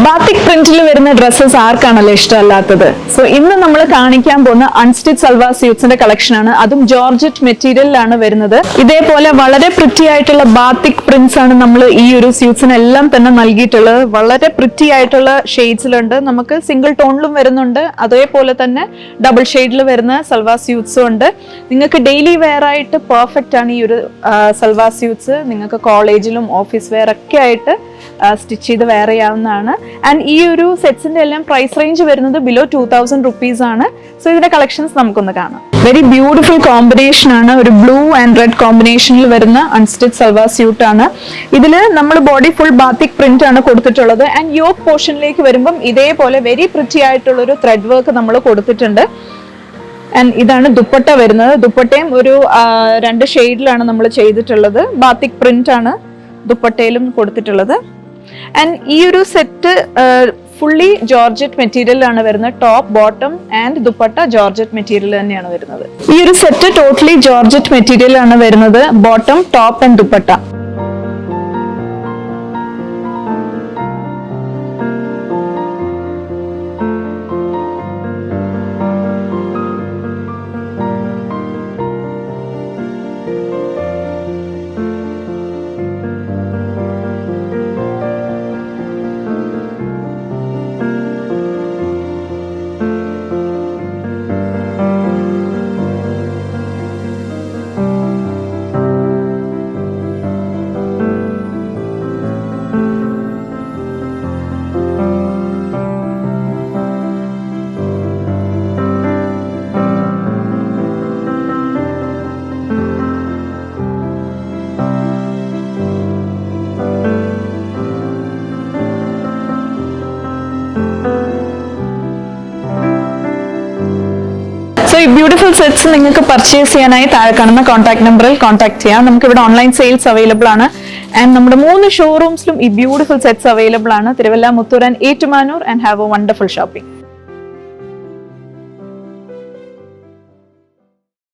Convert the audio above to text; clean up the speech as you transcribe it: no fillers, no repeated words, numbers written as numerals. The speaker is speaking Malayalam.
ബാത്തിക് പ്രിന്റിൽ വരുന്ന ഡ്രസ്സസ് ആർക്കാണല്ലോ ഇഷ്ടമല്ലാത്തത്. സോ ഇന്ന് നമ്മൾ കാണിക്കാൻ പോകുന്ന അൺസ്റ്റിച്ച് സൽവാർ സ്യൂട്ട്സിന്റെ കളക്ഷൻ ആണ്. അതും ജോർജറ്റ് മെറ്റീരിയലിലാണ് വരുന്നത്. ഇതേപോലെ വളരെ പ്രിറ്റി ആയിട്ടുള്ള ബാത്തിക് പ്രിന്റ്സ് ആണ് നമ്മൾ ഈ ഒരു സ്യൂട്ട്സിനെല്ലാം തന്നെ നൽകിയിട്ടുള്ളത്. വളരെ പ്രിറ്റി ആയിട്ടുള്ള ഷെയ്ഡ്സിലുണ്ട്, നമുക്ക് സിംഗിൾ ടോണിലും വരുന്നുണ്ട്, അതേപോലെ തന്നെ ഡബിൾ ഷെയ്ഡിൽ വരുന്ന സൽവാർ സ്യൂട്ട്സും ഉണ്ട്. നിങ്ങൾക്ക് ഡെയിലി വെയർ ആയിട്ട് പെർഫെക്റ്റ് ആണ് ഈ ഒരു സൽവാർ സ്യൂട്ട്സ്. നിങ്ങൾക്ക് കോളേജിലും ഓഫീസ് വെയർ ഒക്കെ ആയിട്ട് സ്റ്റിച്ച് ചെയ്ത് വെയർ ചെയ്യാവുന്നതാണ്. ആൻഡ് ഈ ഒരു സെറ്റ്സിന്റെ എല്ലാം പ്രൈസ് റേഞ്ച് വരുന്നത് ബിലോ 2000 റുപ്പീസ് ആണ്. സോ ഇതിന്റെ കളക്ഷൻസ് നമുക്കൊന്ന് കാണാം. വെരി ബ്യൂട്ടിഫുൾ കോമ്പിനേഷൻ ആണ്, ഒരു ബ്ലൂ ആൻഡ് റെഡ് കോമ്പിനേഷനിൽ വരുന്ന അൺസ്റ്റിച്ച് സൽവാർ സ്യൂട്ട് ആണ്. ഇതിൽ നമ്മൾ ബോഡി ഫുൾ ബാത്തിക് പ്രിന്റ് ആണ് കൊടുത്തിട്ടുള്ളത്. ആൻഡ് യോക്ക് പോർഷനിലേക്ക് വരുമ്പം ഇതേപോലെ വെരി പ്രിറ്റി ആയിട്ടുള്ള ഒരു ത്രെഡ് വർക്ക് നമ്മൾ കൊടുത്തിട്ടുണ്ട്. ആൻഡ് ഇതാണ് ദുപ്പട്ട വരുന്നത്. ദുപ്പട്ടയും ഒരു 2 ഷെയ്ഡിലാണ് നമ്മൾ ചെയ്തിട്ടുള്ളത്. ബാത്തിക് പ്രിന്റ് ആണ് ദുപ്പട്ടയിലും കൊടുത്തിട്ടുള്ളത്. ആൻഡ് ഈ ഒരു സെറ്റ് ഫുള്ളി ജോർജറ്റ് മെറ്റീരിയലാണ് വരുന്നത്. Top, bottom and dupatta georgette material തന്നെയാണ് വരുന്നത്. ഈ ഒരു സെറ്റ് ടോട്ടലി ജോർജറ്റ് മെറ്റീരിയൽ ആണ് വരുന്നത്. Bottom, top and dupatta. ഈ ബ്യൂട്ടിഫുൾ സെറ്റ്സ് നിങ്ങൾക്ക് പർച്ചേസ് ചെയ്യാനായി താഴെ കാണുന്ന കോൺടാക്ട് നമ്പറിൽ കോൺടാക്ട് ചെയ്യാം. നമുക്ക് ഇവിടെ ഓൺലൈൻ സെയിൽസ് അവൈലബിൾ ആണ്. ആൻഡ് നമ്മുടെ 3 ഷോറൂംസിലും ഈ ബ്യൂട്ടിഫുൾ സെറ്റ്സ് അവൈലബിൾ ആണ്. Thiruvalla, Muthoor and Ettumanoor. And have A wonderful shopping.